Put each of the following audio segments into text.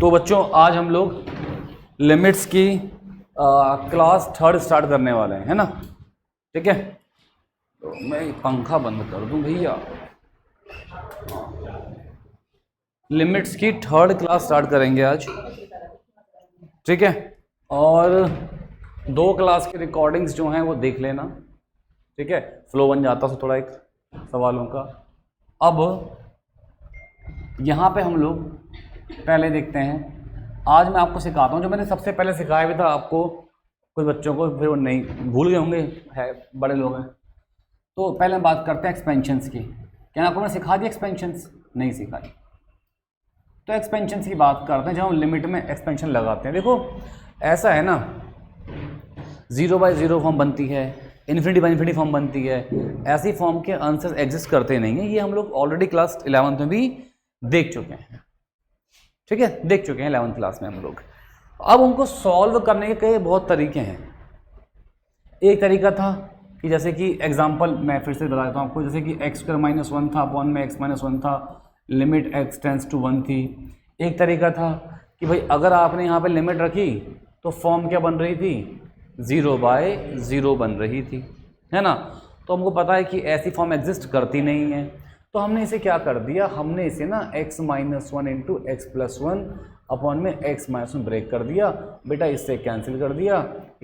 तो बच्चों आज हम लोग लिमिट्स की क्लास 3 स्टार्ट करने वाले हैं, है ना। ठीक है, तो मैं पंखा बंद कर दूं भैया। लिमिट्स की 3rd क्लास स्टार्ट करेंगे आज, ठीक है। और 2 क्लास की रिकॉर्डिंग्स जो हैं वो देख लेना, ठीक है। फ्लो बन जाता है थोड़ा एक सवालों का। अब यहाँ पे हम लोग पहले देखते हैं, आज मैं आपको सिखाता हूँ जो मैंने सबसे पहले सिखाया भी था आपको, कुछ बच्चों को फिर वो नहीं भूल गए होंगे, है बड़े लोग हैं। तो पहले हम बात करते हैं एक्सपेंशंस की। क्या आपको मैंने सिखा दी एक्सपेंशंस? नहीं सिखाई। तो एक्सपेंशंस की बात करते हैं जब हम लिमिट में एक्सपेंशन लगाते हैं। देखो ऐसा है ना, 0/0 फॉर्म बनती है, इन्फिनिटी फॉर्म बनती है। ऐसी फॉर्म के आंसर्स एग्जिस्ट करते नहीं हैं, ये हम लोग ऑलरेडी क्लास 11th में भी देख चुके हैं, ठीक है, देख चुके हैं 11th क्लास में हम लोग। अब उनको सॉल्व करने के कई बहुत तरीके हैं। एक तरीका था कि जैसे कि एग्जांपल मैं फिर से बता देता हूँ आपको, जैसे कि x² - 1 था, अपॉन में x - 1 था, लिमिट x टेंड्स टू 1 थी। एक तरीका था कि भाई अगर आपने यहाँ पे लिमिट रखी तो फॉर्म क्या बन रही थी? 0/0 बन रही थी, है ना। तो हमको पता है कि ऐसी फॉर्म एग्जिस्ट करती नहीं है, तो हमने इसे क्या कर दिया, हमने इसे ना x - 1 × x + 1 अपॉन में x - 1 ब्रेक कर दिया। बेटा इससे कैंसिल कर दिया,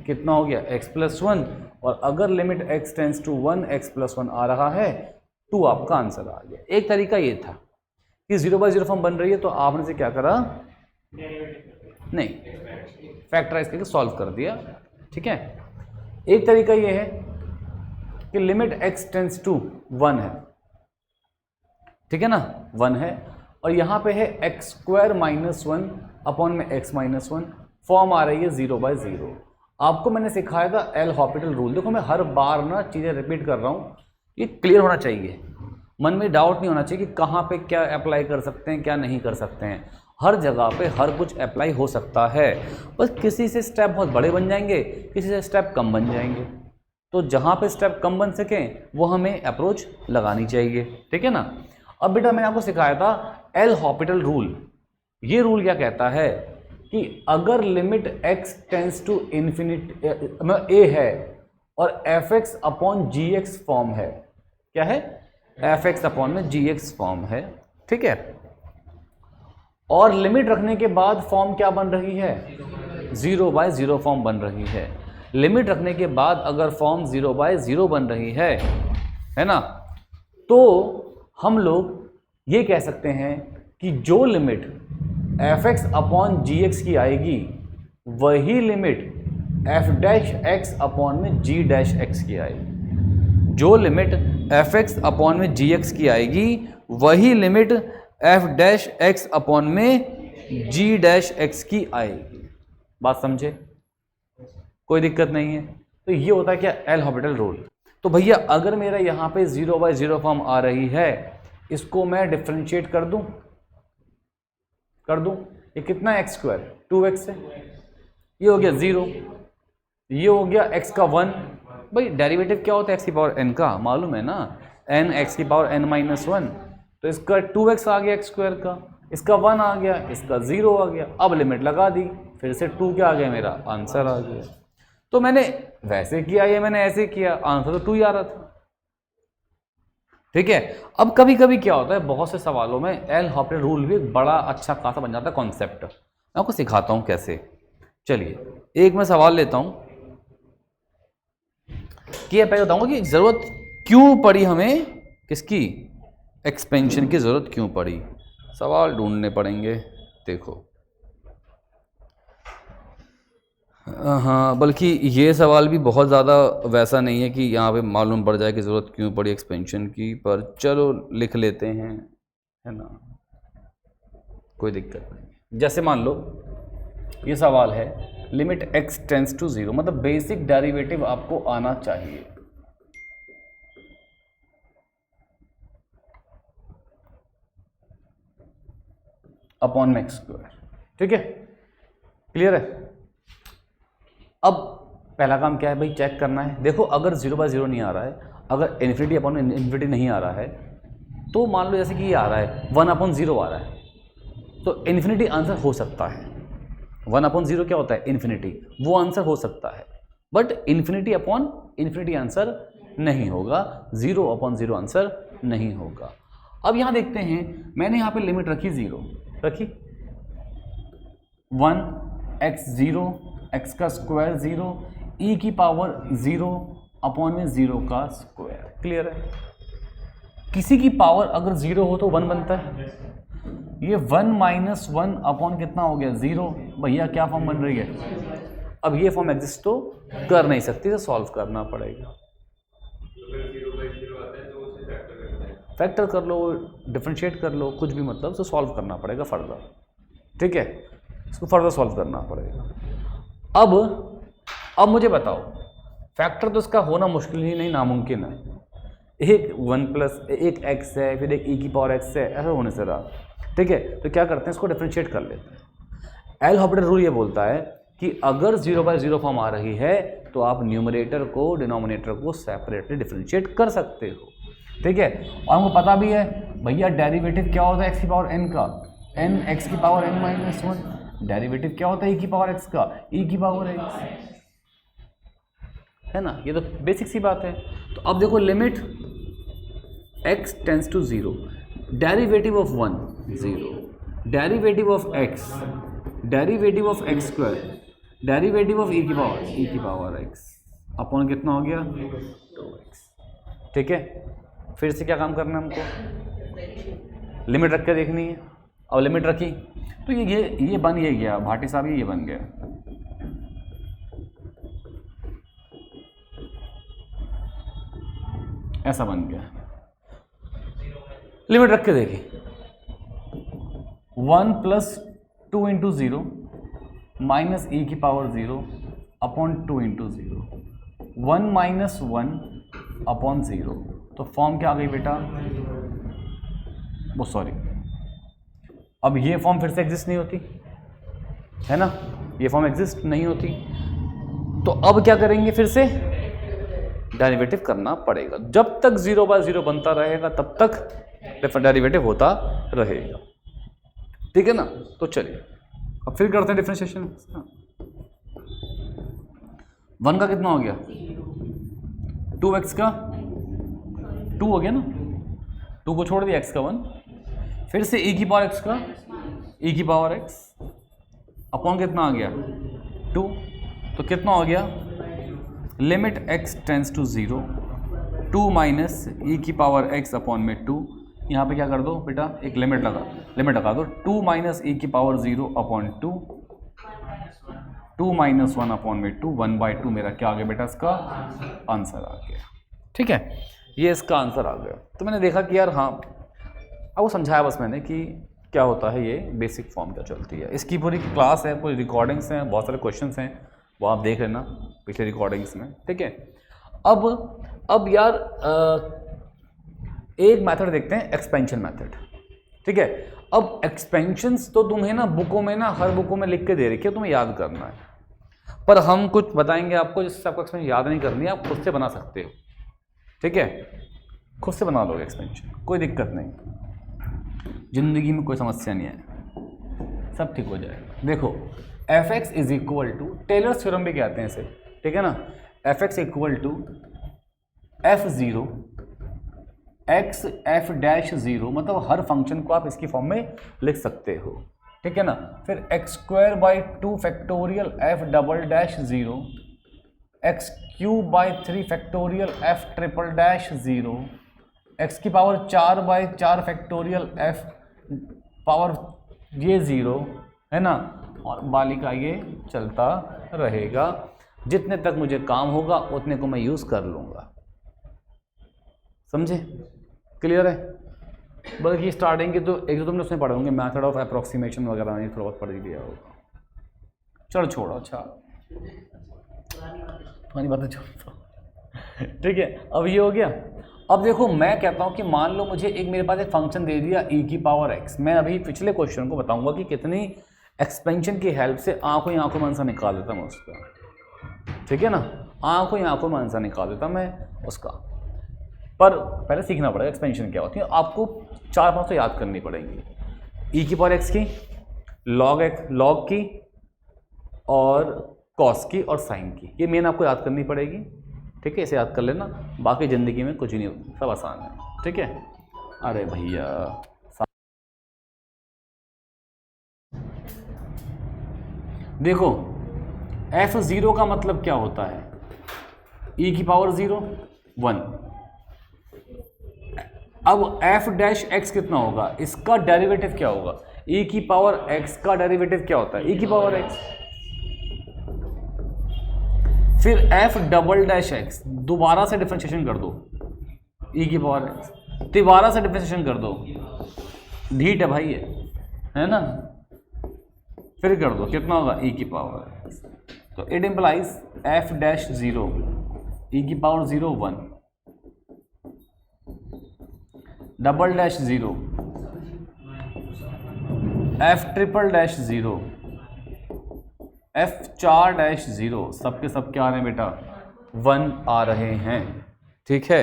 कितना हो गया x + 1। और अगर limit x tends to 1 x + 1 आ रहा है 2 आपका आंसर आ गया। एक तरीका ये था कि 0/0 फॉर्म बन रही है तो आपने से क्या करा, नहीं फैक्टराइज करके सॉल्व कर दिया, ठीक है। एक तरीका ये है कि लिमिट x टेंड्स टू 1 है, ठीक है ना, 1 है, और यहाँ पे है x² - 1 अपॉन में x - 1, फॉर्म आ रही है 0/0। आपको मैंने सिखाया था एल हॉपिटल रूल। देखो मैं हर बार ना चीज़ें रिपीट कर रहा हूँ, ये क्लियर होना चाहिए, मन में डाउट नहीं होना चाहिए कि कहाँ पे क्या अप्लाई कर सकते हैं क्या नहीं कर सकते हैं। हर जगह पे हर कुछ अप्लाई हो सकता है, बस किसी से स्टेप बहुत बड़े बन जाएंगे, किसी से स्टेप कम बन जाएंगे। तो जहाँ पे स्टेप कम बन सकें वो हमें अप्रोच लगानी चाहिए, ठीक है ना। अब बेटा मैंने आपको सिखाया था एल हॉपिटल रूल। ये रूल क्या कहता है कि अगर limit x tends to infinity a है और fx अपॉन gx फॉर्म है, क्या है, fx अपॉन में gx फॉर्म है, ठीक है, और लिमिट रखने के बाद फॉर्म क्या बन रही है, 0/0 फॉर्म बन रही है। लिमिट रखने के बाद अगर फॉर्म 0/0 बन रही है ना, तो हम लोग ये कह सकते हैं कि जो लिमिट fx अपॉन gx की आएगी वही लिमिट f' अपॉन में g' की आएगी। जो लिमिट fx अपॉन में gx की आएगी वही लिमिट f' अपॉन में g' की आएगी। बात समझे? कोई दिक्कत नहीं है। तो ये होता है क्या, एल हॉपिटल रूल। तो भैया अगर मेरा यहाँ पे 0/0 फॉर्म आ रही है, इसको मैं डिफरेंशिएट कर दूं, ये कितना x², 2x है, ये हो गया 0, ये हो गया x का 1। भाई डेरिवेटिव क्या होता है x की पावर n का, मालूम है ना, n x की पावर n - 1। तो इसका 2x आ गया x² का, इसका 1 आ गया, इसका 0 आ गया। अब लिमिट लगा दी, फिर से 2 क्या आ गया, मेरा आंसर आ गया। तो मैंने वैसे किया या मैंने ऐसे किया, आंसर तो 2 ही आ रहा था, ठीक है। अब कभी कभी क्या होता है, बहुत से सवालों में एल हॉपिटल रूल भी एक बड़ा अच्छा खासा बन जाता है कॉन्सेप्ट। मैं आपको सिखाता हूं कैसे। चलिए एक मैं सवाल लेता हूं कि पहले बताऊंगा कि जरूरत क्यों पड़ी हमें, किसकी, एक्सपेंशन की जरूरत क्यों पड़ी। सवाल ढूंढने पड़ेंगे, देखो हाँ, बल्कि ये सवाल भी बहुत ज़्यादा वैसा नहीं है कि यहाँ पे मालूम पड़ जाए कि ज़रूरत क्यों पड़ी एक्सपेंशन की, पर चलो लिख लेते हैं, है ना, कोई दिक्कत नहीं। जैसे मान लो ये सवाल है, लिमिट x टेंड्स टू 0, मतलब बेसिक डेरिवेटिव आपको आना चाहिए। अपॉन में x², ठीक है, क्लियर है। अब पहला काम क्या है भाई, चेक करना है। देखो अगर 0/0 नहीं आ रहा है, अगर इन्फिनिटी अपॉन इन्फिनिटी नहीं आ रहा है, तो मान लो जैसे कि ये आ रहा है 1/0 आ रहा है, तो इन्फिनिटी आंसर हो सकता है, 1/0 क्या होता है इन्फिनिटी, वो आंसर हो सकता है, but infinity upon infinity answer नहीं होगा, 0/0 आंसर नहीं होगा। अब यहाँ देखते हैं, मैंने यहाँ पे लिमिट रखी 0 रखी, 1 x 0 x का स्क्वायर 0 e की पावर 0 अपॉन में 0 का स्क्वायर। क्लियर है? किसी की पावर अगर 0 हो तो 1 बनता है, ये 1 माइनस 1 अपॉन कितना हो गया 0। भैया क्या फॉर्म बन रही है? अब ये फॉर्म एग्जिस्ट तो कर नहीं सकती, तो सॉल्व करना पड़ेगा। फैक्टर कर लो, डिफरेंशिएट कर लो, कुछ भी, मतलब तो सॉल्व करना पड़ेगा फर्दर। ठीक है, इसको फर्दर सॉल्व करना पड़ेगा। अब मुझे बताओ, फैक्टर तो इसका होना मुश्किल ही नहीं, नामुमकिन है। एक 1 प्लस एक x है, फिर एक e की पावर x है, ऐसा होने से रहा। ठीक है, तो क्या करते हैं, इसको डिफरेंशिएट कर लेते हैं। एल हॉपिटल रूल ये बोलता है कि अगर 0/0 फॉर्म आ रही है तो आप न्यूमरेटर को डिनोमिनेटर को सेपरेटली डिफरेंशिएट कर सकते हो। ठीक है, और हमको पता भी है भैया डेरिवेटिव क्या होता है x की पावर n का, n x की पावर n माइनस 1। डेरिवेटिव क्या होता है e की पावर x का, e की पावर x, है ना? ये तो बेसिक सी बात है। तो अब देखो, limit x tends to 0, derivative of 1 0, derivative of x, derivative of x square, derivative of e की पावर x अपॉन कितना हो गया 2x। ठीक है, फिर से क्या काम करना है हमको, लिमिट रख के देखनी है। अब लिमिट रखी तो ये बन ये गया, भाटी साहब ये बन गया, ऐसा बन गया। लिमिट रख के देखी, 1 प्लस 2 इंटू 0 माइनस e की power 0 upon 2 into 0, 1 minus 1 upon 0। तो फॉर्म क्या आ गई बेटा, वो सॉरी, अब ये फॉर्म फिर से एग्जिस्ट नहीं होती है ना, ये फॉर्म एग्जिस्ट नहीं होती। तो अब क्या करेंगे, फिर से डेरिवेटिव करना पड़ेगा। जब तक 0/0 बनता रहेगा तब तक डेरिवेटिव होता रहेगा। ठीक है ना? तो चलिए अब फिर करते हैं डिफरेंशिएशन। 1 का कितना हो गया, 2x का 2 हो गया ना, 2 को छोड़ दिया, x का 1, फिर से e की पावर x का e की पावर x अपॉन कितना आ गया 2। तो कितना हो गया, limit x tends to 0, 2 minus e की पावर x अपॉन में 2। यहाँ पे क्या कर दो बेटा, एक लिमिट लगा दो, 2 माइनस e की पावर 0 अपॉन 2, 2 माइनस 1 अपॉन में 2, 1/2 मेरा क्या आ गया बेटा, इसका आंसर आ गया। ठीक है, ये इसका आंसर आ गया। तो मैंने देखा कि यार हाँ, अब वो समझाया बस मैंने कि क्या होता है, ये बेसिक फॉर्म क्या चलती है। इसकी पूरी क्लास है, पूरी रिकॉर्डिंग्स हैं, बहुत सारे क्वेश्चंस हैं, वो आप देख लेना पिछले रिकॉर्डिंग्स में। ठीक है, अब यार एक मेथड देखते हैं, एक्सपेंशन मेथड। ठीक है, अब एक्सपेंशंस तो तुम्हें ना बुकों में, ना हर बुकों में लिख के दे रखी है, तुम्हें याद करना है, पर हम कुछ बताएंगे आपको जिससे आपको एक्सपेंशन याद नहीं करनी है, आप खुद से बना सकते हो। ठीक है, खुद से बना लोगे एक्सपेंशन, कोई दिक्कत नहीं, जिंदगी में कोई समस्या नहीं है, सब ठीक हो जाएगा। देखो, f(x) is equal to, Taylor's theorem भी कहते हैं इसे, ठीक है ना, f(x) equal to f(0) x f'(0), मतलब हर फंक्शन को आप इसकी फॉर्म में लिख सकते हो। ठीक है ना, फिर x² 2 factorial f'(0), x³ 3 factorial f'(0), x की पावर 4/4 फैक्टोरियल f पावर ये 0, है ना, और बाली का ये चलता रहेगा। जितने तक मुझे काम होगा उतने को मैं यूज़ कर लूँगा। समझे? क्लियर है? बल्कि स्टार्टिंग के तो एक दो तुमने उसमें पढ़े होंगे, मैथड ऑफ अप्रोक्सीमेशन वगैरह नहीं, थोड़ा बहुत पढ़ ही दिया होगा। चलो छोड़ो, अच्छा तुम्हारी बातें छोड़ो। ठीक है, अब ये हो गया। अब देखो, मैं कहता हूँ कि मान लो मुझे मेरे पास एक फंक्शन दे दिया e की पावर x। मैं अभी पिछले क्वेश्चन को बताऊंगा कि कितनी एक्सपेंशन की हेल्प से आंखों ही आंखों में आंसर निकाल देता मैं उसका। ठीक है ना, आंखों ही आंखों में आंसर निकाल देता मैं उसका। पर पहले सीखना पड़ेगा एक्सपेंशन क्या होती है, आपको 4-5 तो याद करनी पड़ेंगी। e की पावर x की लॉग की और कॉस की और साइन की, ये मेन आपको याद करनी पड़ेगी। ठीक है, इसे याद कर लेना, बाकी ज़िंदगी में कुछ ही नहीं होता, सब आसान है। ठीक है, अरे भैया देखो f0 का मतलब क्या होता है, e की पावर 0 1। अब f डैश x कितना होगा, इसका डेरिवेटिव क्या होगा, e की पावर x का डेरिवेटिव क्या होता है, e की पावर x। फिर f डबल डैश x दोबारा से डिफरेंशिएशन कर दो, e की पावर x, दोबारा से डिफरेंशिएशन कर दो, ढीठ है भाई है ना, फिर कर दो, कितना होगा e की पावर x। तो it implies f dash 0 e की power 0 1, double dash 0 f triple dash 0 f 4 dash 0, सबके सब क्या आ रहे हैं बेटा 1 आ रहे हैं। ठीक है,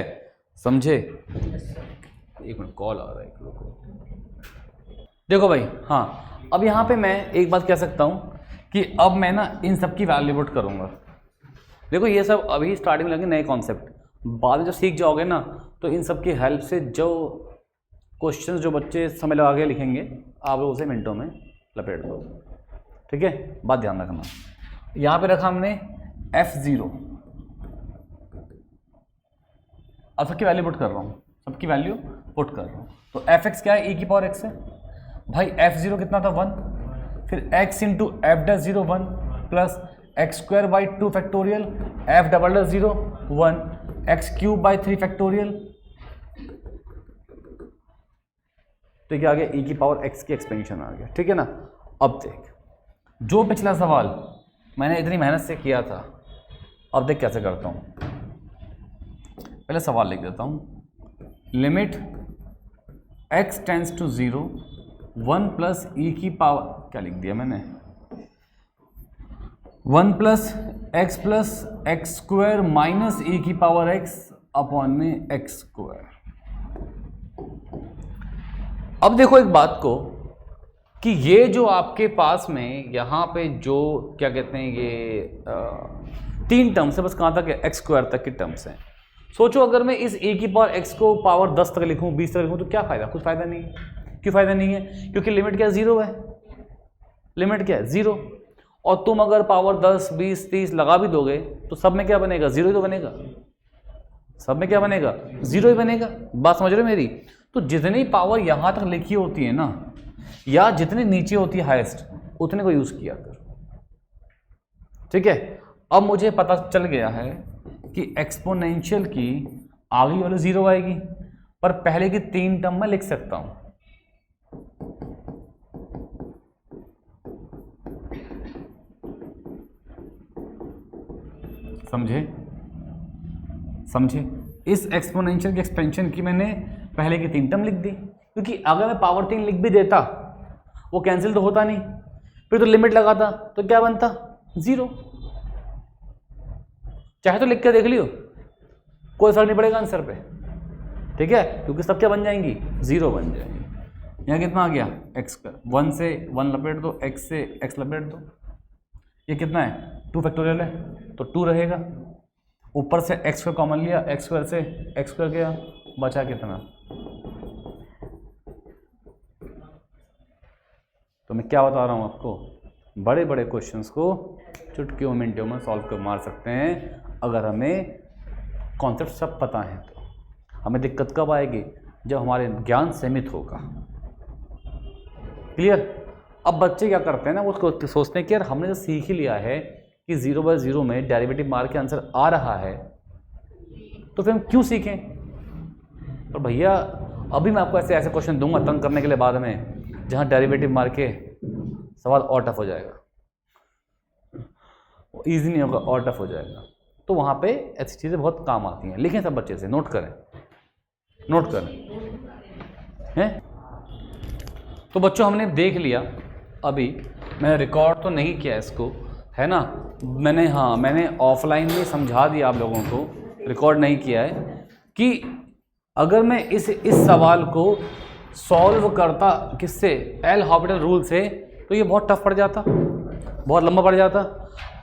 समझे। एक मिनट कॉल आ रहा है, देखो भाई। हाँ, अब यहाँ पे मैं एक बात कह सकता हूँ कि अब मैं ना इन सब की वैल्यू पुट करूँगा। देखो ये सब अभी स्टार्टिंग में लगे नए कॉन्सेप्ट, बाद में जब सीख जाओगे ना तो इन सब की हेल्प से जो क्वेश्चंस जो बच्चे समय लगा के लिखेंगे आप लोग उसे मिनटों में लपेट दो। ठीक है, बात ध्यान रखना। यहाँ पे रखा हमने f0, अब सबकी वैल्यू पुट कर रहा हूँ, सबकी वैल्यू पुट कर रहा हूँ। तो fx क्या है, e की पावर x है भाई, f0 कितना था 1, फिर x into F dash 0 1 plus x square by 2 factorial f double dash 0 1 x cube by 3 factorial. तो क्या आ गया, e की पावर x की एक्सपेंशन आ गया। ठीक है ना। अब देख, जो पिछला सवाल मैंने इतनी मेहनत से किया था, अब देख कैसे करता हूँ। पहले सवाल लिख देता हूँ, limit x tends to 0 1 plus e की पावर, क्या लिख दिया मैंने, 1 plus x square minus e की पावर x अपॉन में एक्स स्क्वायर। अब देखो एक बात को कि ये जो आपके पास में यहाँ पे जो क्या कहते हैं ये 3 टर्म्स है, बस कहाँ तक है, एक्स स्क्वायर तक की टर्म्स हैं। सोचो अगर मैं इस e की पावर x को पावर 10 तक लिखूँ, 20 तक लिखूँ, तो क्या फ़ायदा, कुछ फ़ायदा नहीं है। क्यों फ़ायदा नहीं है, क्योंकि लिमिट क्या 0 है, लिमिट क्या है 0। और तुम अगर पावर 10 20 30 लगा भी दोगे तो सब में क्या बनेगा, 0 ही तो बनेगा, सब में क्या बनेगा 0 ही बनेगा। बात समझ रहे हो मेरी। तो जितनी पावर यहाँ तक लिखी होती है ना, या जितनी नीचे होती है हाईएस्ट, उतने को यूज़ किया कर। ठीक है, अब मुझे पता चल गया है कि एक्सपोनेंशियल की आगे वाली 0 आएगी, पर पहले की 3 टर्म में लिख सकता हूँ। समझे, इस एक्सपोनेंशियल की एक्सपेंशन की मैंने पहले की 3 टर्म लिख दी, क्योंकि अगर मैं पावर 3 लिख भी देता वो कैंसिल तो होता नहीं, फिर तो लिमिट लगाता तो क्या बनता 0। चाहे तो लिख के देख लियो, कोई फर्क नहीं पड़ेगा आंसर पे। ठीक है, क्योंकि सब क्या बन जाएंगी 0 बन जाएंगी। यहाँ कितना आ गया एक्स स्क्वायर, 1 से 1 लपेट दो, x से x लपेट दो, ये कितना है 2 फैक्टोरियल है तो 2 रहेगा। ऊपर से x स्क्वायर कॉमन लिया, x स्क्वायर से x स्क्वायर गया, बचा कितना। तो मैं क्या बता रहा हूँ आपको, बड़े बड़े क्वेश्चंस को चुटकियों मिनटों में सॉल्व कर मार सकते हैं अगर हमें कॉन्सेप्ट सब पता है। तो हमें दिक्कत कब आएगी, जब हमारे ज्ञान सीमित होगा। क्लियर। अब बच्चे क्या करते हैं ना, वो सोचते हैं कि यार हमने तो सीख ही लिया है कि 0/0 में डेरिवेटिव मार के आंसर आ रहा है, तो फिर हम क्यों सीखें। पर भैया अभी मैं आपको ऐसे क्वेश्चन दूंगा तंग करने के लिए बाद में, जहाँ डेरिवेटिव मार के सवाल और टफ हो जाएगा, वो ईजी नहीं होगा और टफ हो जाएगा। तो वहाँ पे ऐसी चीज़ें बहुत काम आती हैं। लिखें सब बच्चे से, नोट करें हैं। तो बच्चों हमने देख लिया, अभी मैंने रिकॉर्ड तो नहीं किया इसको, है ना, मैंने ऑफलाइन में समझा दिया आप लोगों को, रिकॉर्ड नहीं किया है, कि अगर मैं इस सवाल को सॉल्व करता किससे, एल हॉस्पिटल रूल से, तो ये बहुत टफ पड़ जाता, बहुत लंबा पड़ जाता।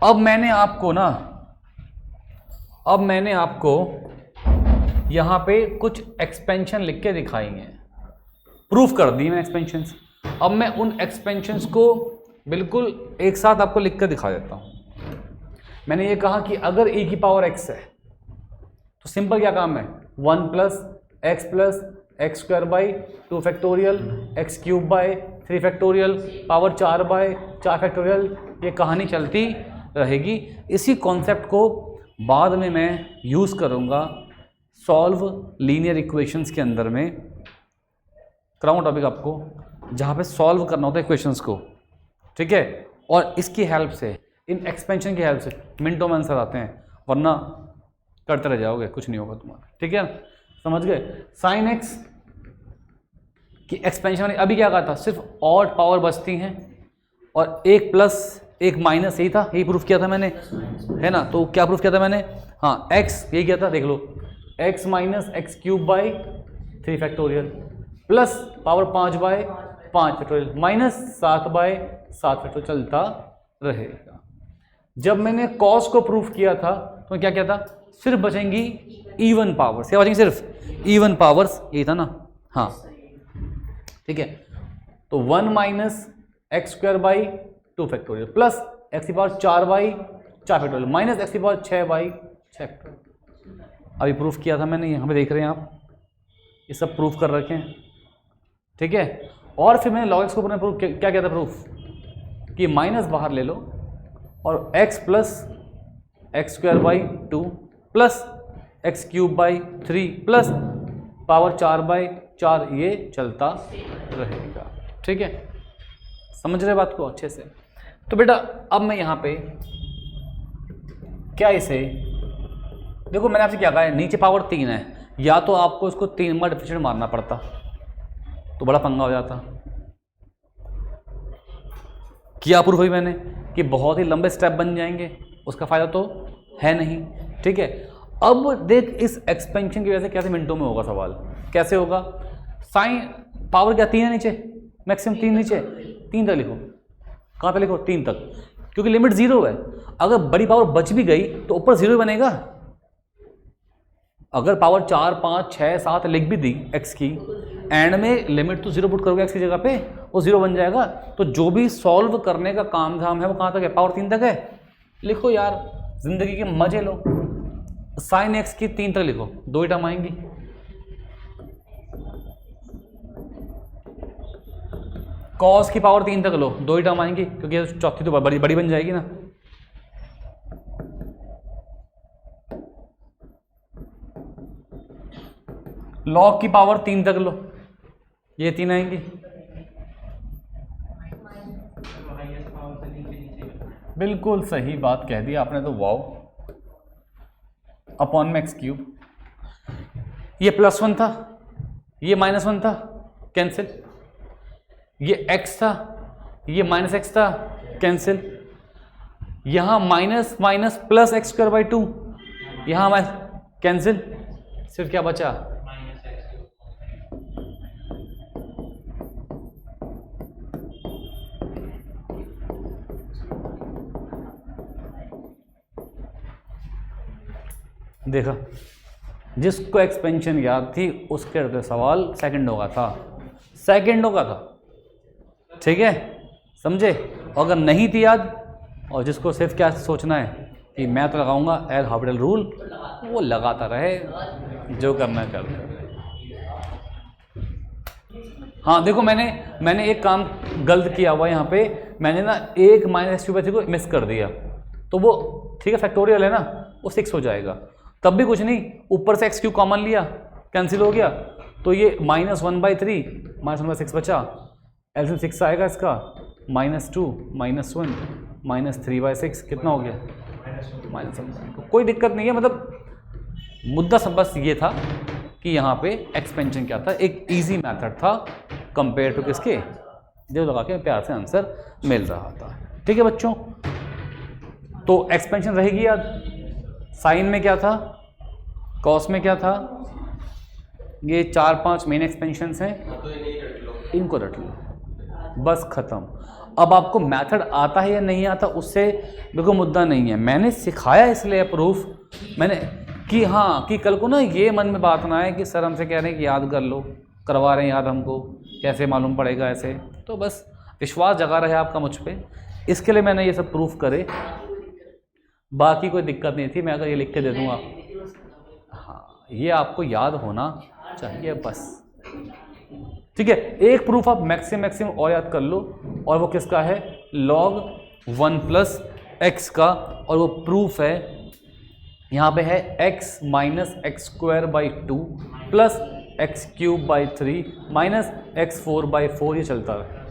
अब मैंने आपको यहाँ पे कुछ एक्सपेंशन लिख के दिखाई हैं, प्रूफ कर दी मैं एक्सपेंशंस। अब मैं उन एक्सपेंशंस को बिल्कुल एक साथ आपको लिख कर दिखा देता हूँ। मैंने ये कहा कि अगर e की पावर x है तो सिंपल क्या काम है, 1 plus x square by 2 factorial x cube by 3 factorial power 4 factorial. ये कहानी चलती रहेगी। इसी कॉन्सेप्ट को बाद में मैं यूज़ करूँगा सॉल्व लीनियर इक्वेशंस के अंदर में। कराऊँ टॉपिक आपको जहाँ पे सॉल्व करना होता है इक्वेशंस को, ठीक है। और इसकी हेल्प से, इन एक्सपेंशन की हेल्प से मिनटों में आंसर आते हैं, वरना करते रह जाओगे, कुछ नहीं होगा तुम्हारा, ठीक है। समझ गए। साइन एक्स की एक्सपेंशन में अभी क्या कहा था, सिर्फ ऑड पावर बचती हैं और एक प्लस एक माइनस, यही था, यही प्रूफ किया था मैंने, है ना। तो क्या प्रूफ किया था मैंने, हाँ एक्स यही किया था, देख लो, x minus x cube by 3 factorial plus power 5 by 5 factorial minus 7 by 7 factorial चलता रहेगा। जब मैंने कॉस को प्रूफ किया था तो क्या किया था, सिर्फ बचेंगी इवन पावर्स, क्या बचेंगी, सिर्फ इवन पावर्स, यही था ना, हाँ ठीक है। तो 1 minus x square by 2 factorial plus x की power 4 by 4 factorial minus x की पावर 6 बाई 6 फैक्टोरियल। अभी प्रूफ किया था मैंने, यहाँ पे देख रहे हैं आप, ये सब प्रूफ कर रखे हैं, ठीक है। और फिर मैंने log x को प्रूफ क्या किया था, प्रूफ कि माइनस बाहर ले लो और x plus x square by 2 plus x cube by 3 plus power 4 by 4, ये चलता रहेगा, ठीक है। समझ रहे बात को अच्छे से। तो बेटा अब मैं यहाँ पे क्या इसे, देखो मैंने आपसे क्या कहा है, नीचे पावर 3 है, या तो आपको इसको 3 बार डिफरेंशिएट मारना पड़ता तो बड़ा पंगा हो जाता। किया प्रूफ हुई मैंने कि बहुत ही लंबे स्टेप बन जाएंगे, उसका फायदा तो है नहीं, ठीक है। अब देख इस एक्सपेंशन की वजह से कैसे मिनटों में होगा सवाल, कैसे होगा। साइन पावर क्या 3 है नीचे, मैक्सिमम 3 नीचे, 3 तक लिखो, कहाँ तक लिखो, 3 तक, क्योंकि लिमिट 0 है। अगर बड़ी पावर बच भी गई तो ऊपर 0 बनेगा। अगर पावर 4 5 6 7 लिख भी दी x की, एंड में लिमिट तो 0 पुट करोगे x की जगह पे, वो 0 बन जाएगा। तो जो भी सॉल्व करने का काम धाम है वो कहाँ तक है, पावर 3 तक है। लिखो यार, जिंदगी के मजे लो। साइन x की 3 तक लिखो, 2 ही टर्म आएंगी। कॉस की पावर 3 तक लो, 2 ही टर्म आएंगी, क्योंकि चौथी तो बड़ी बड़ी बन जाएगी ना। लॉग की पावर 3 तक लो, ये 3 आएंगी। बिल्कुल सही बात कह दी आपने तो, वाओ। अपॉन में एक्स क्यूब, ये +1 था, ये -1 था, कैंसिल। ये x था, ये -x था, कैंसिल। यहाँ minus minus plus x square by 2, यहाँ कैंसिल। सिर्फ क्या बचा, देखा, जिसको एक्सपेंशन याद थी उसके सवाल सेकंडों का था, सेकंडों का था, ठीक है, समझे। अगर नहीं थी याद, और जिसको सिर्फ क्या सोचना है कि मैं तो लगाऊंगा एल हॉस्पिटल रूल, वो लगाता रहे, जो करना कर। हाँ देखो, मैंने एक काम गलत किया हुआ यहाँ पे, मैंने ना एक -x³ को मिस कर दिया, तो वो ठीक है फैक्टोरियल है ना, वो 6 हो जाएगा। तब भी कुछ नहीं, ऊपर से x³ कॉमन लिया, कैंसिल हो गया, तो ये -1/3 -1/6 बचा, एलसीएम 6 आएगा इसका, -2 -1 -3/6 कितना हो गया, -1। कोई दिक्कत नहीं है, मतलब मुद्दा सब बस ये था कि यहाँ पे एक्सपेंशन क्या था, एक इजी मेथड था कंपेयर टू किसके, जो लगा के प्यार से आंसर मिल रहा था, ठीक है बच्चों। तो एक्सपेंशन रहेगी याद, साइन में क्या था, कॉस में क्या था, ये 4-5 मेन एक्सपेंशंस हैं, इनको रट लो। बस खत्म। अब आपको मेथड आता है या नहीं आता उससे बिल्कुल मुद्दा नहीं है, मैंने सिखाया इसलिए प्रूफ मैंने कि हाँ कि कल को ना ये मन में बात ना आए कि सर हमसे कह रहे हैं कि याद कर लो, करवा रहे हैं याद, हमको कैसे मालूम पड़ेगा ऐसे। तो बस विश्वास जगा रहे आपका मुझ पे, इसके लिए मैंने ये सब प्रूफ करे, बाकी कोई दिक्कत नहीं थी। मैं अगर ये लिख के दे दूँगा, हाँ ये आपको याद होना चाहिए बस, ठीक है। एक प्रूफ आप मैक्सिमम और याद कर लो, और वो किसका है, log 1 प्लस एक्स का, और वो प्रूफ है यहाँ पे है x minus x square by 2 plus x cube by 3 minus x 4 by 4, ये चलता है।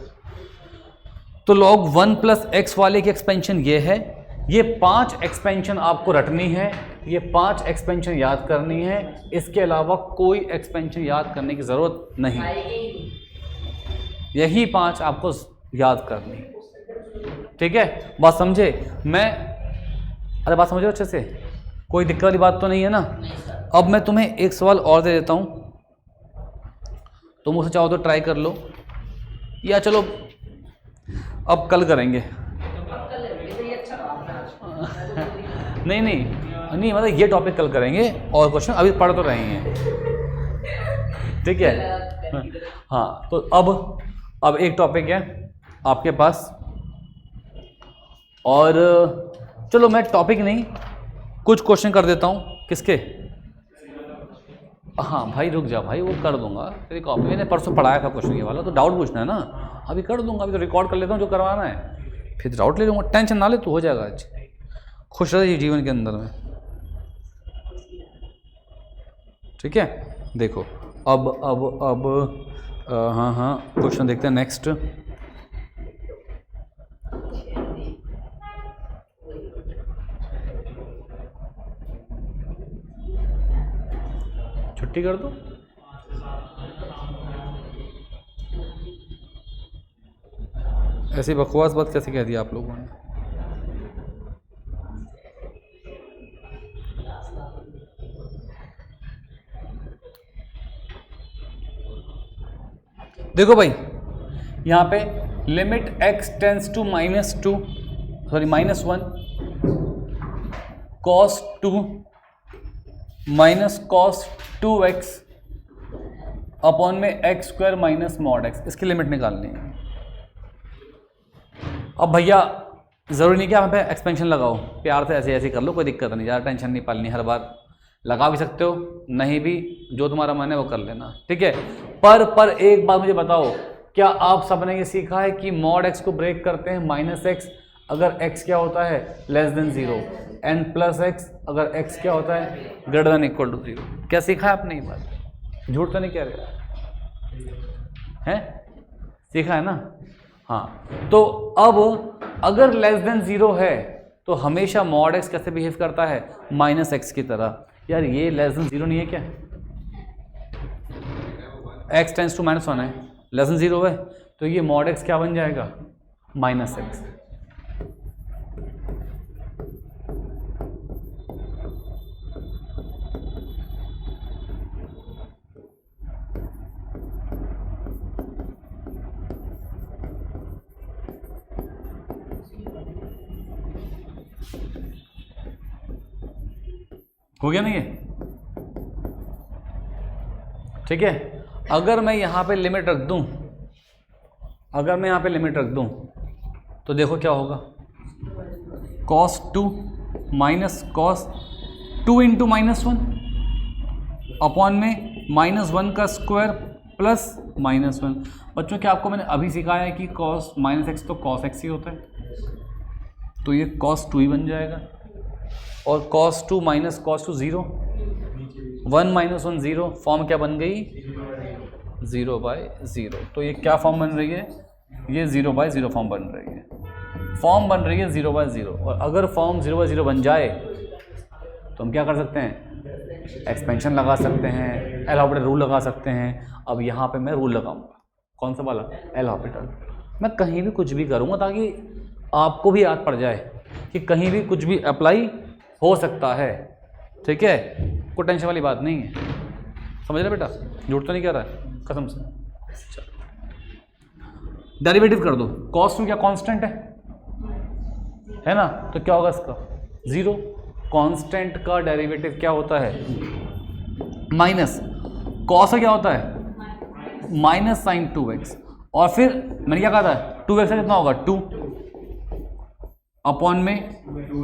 तो log 1 प्लस एक्स वाले की एक्सपेंशन ये है, ये 5 एक्सपेंशन आपको रटनी है, ये 5 एक्सपेंशन याद करनी है, इसके अलावा कोई एक्सपेंशन याद करने की ज़रूरत नहीं, यही 5 आपको याद करनी है, ठीक है। बात समझे? अरे बात समझो अच्छे से, कोई दिक्कत वाली बात तो नहीं है ना। अब मैं तुम्हें एक सवाल और दे देता हूँ, तुम उसे चाहो तो ट्राई कर लो, या चलो अब कल करेंगे। नहीं मतलब ये टॉपिक कल करेंगे, और क्वेश्चन अभी पढ़ तो रहे हैं, ठीक है। हाँ तो अब एक टॉपिक है आपके पास, और चलो मैं टॉपिक नहीं कुछ क्वेश्चन कर देता हूँ। किसके? हाँ भाई रुक जा भाई, वो कर दूंगा तेरी कॉपी, मैंने परसों पढ़ाया था क्वेश्चन ये वाला, तो डाउट पूछना है ना, अभी कर दूंगा, अभी तो रिकॉर्ड कर लेता हूँ जो करवाना है, फिर डाउट ले लूँगा, टेंशन ना ले तू, हो जाएगा आज, खुश रहे जीवन के अंदर में, ठीक है। देखो अब हाँ क्वेश्चन देखते हैं नेक्स्ट। छुट्टी कर दो, ऐसी बकवास बात कैसे कह दी आप लोगों ने। देखो भाई यहाँ पे limit x tends to -1 cos 2 minus cos 2x upon में x square minus mod x, इसकी लिमिट निकालनी है। अब भैया ज़रूरी नहीं कि आप पे एक्सपेंशन लगाओ, प्यार से ऐसे कर लो, कोई दिक्कत नहीं, ज़्यादा टेंशन नहीं पालनी, हर बार लगा भी सकते हो, नहीं भी, जो तुम्हारा मन है वो कर लेना, ठीक है। पर एक बात मुझे बताओ, क्या आप सबने ये सीखा है कि मॉड x को ब्रेक करते हैं -x अगर x क्या होता है <0 एंड प्लस x अगर x क्या होता है > 0। क्या सीखा है आपने ये बात? झूठ तो नहीं कह रहे हैं? सीखा है ना? हाँ, तो अब अगर <0 है तो हमेशा मॉड x कैसे बिहेव करता है, -x की तरह। यार ये <0 नहीं है क्या? x टेंस टू -1 है, <0 है, तो ये मॉड x क्या बन जाएगा, -x। हो गया नहीं है? ठीक है। अगर मैं यहाँ पे लिमिट रख दूँ, तो देखो क्या होगा, cos 2 minus cos 2 into -1 upon में -1 का स्क्वायर प्लस -1। बच्चों क्या आपको मैंने अभी सिखाया है कि cos -x तो cos x ही होता है, तो ये cos 2 ही बन जाएगा, और cos 2 माइनस cos 2 0, 1 - 1 0, फॉर्म क्या बन गई, 0/0। तो ये क्या फॉर्म बन रही है, ये 0/0 फॉर्म बन रही है, 0/0। और अगर फॉर्म 0/0 बन जाए तो हम क्या कर सकते हैं, एक्सपेंशन लगा सकते हैं, एल हॉस्पिटल रूल लगा सकते हैं। अब यहाँ पे मैं रूल लगाऊंगा, कौन सा वाला, एल हॉस्पिटल। मैं कहीं भी कुछ भी करूँगा ताकि आपको भी याद पड़ जाए कि कहीं भी कुछ भी अप्लाई हो सकता है, ठीक है, कोई टेंशन वाली बात नहीं है। समझ रहे बेटा, झूठ तो नहीं कह रहा है कसम से। डेरिवेटिव कर दो, cos 2 क्या कांस्टेंट है ना, तो क्या होगा इसका 0। कांस्टेंट का डेरिवेटिव क्या होता है माइनस, cos का क्या होता है माइनस साइन 2x, और फिर मैंने क्या कहा था 2x का कितना होगा 2 अपॉन में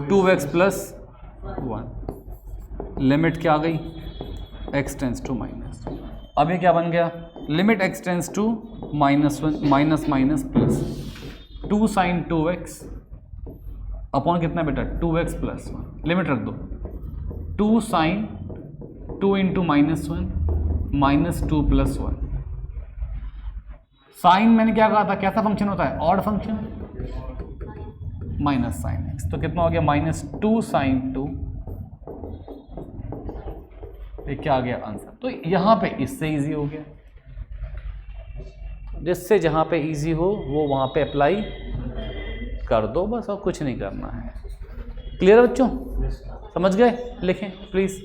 2x प्लस 1, लिमिट क्या आ गई x टेंस टू माइनस। अब ये क्या बन गया limit x tends to -1 minus minus plus 2 sine 2x upon कितना बेटा 2x प्लस 1, लिमिट रख दो 2 sine 2 into -1 minus 2 plus 1। Sine मैंने क्या कहा था कैसा फंक्शन होता है odd function, minus sine x, तो कितना हो गया -2 साइन 2, ये क्या आ गया आंसर। तो यहां पे इससे इजी हो गया, जिससे जहां पे इजी हो वो वहां पे अप्लाई कर दो बस, और कुछ नहीं करना है। क्लियर बच्चों, समझ गए, लिखें प्लीज।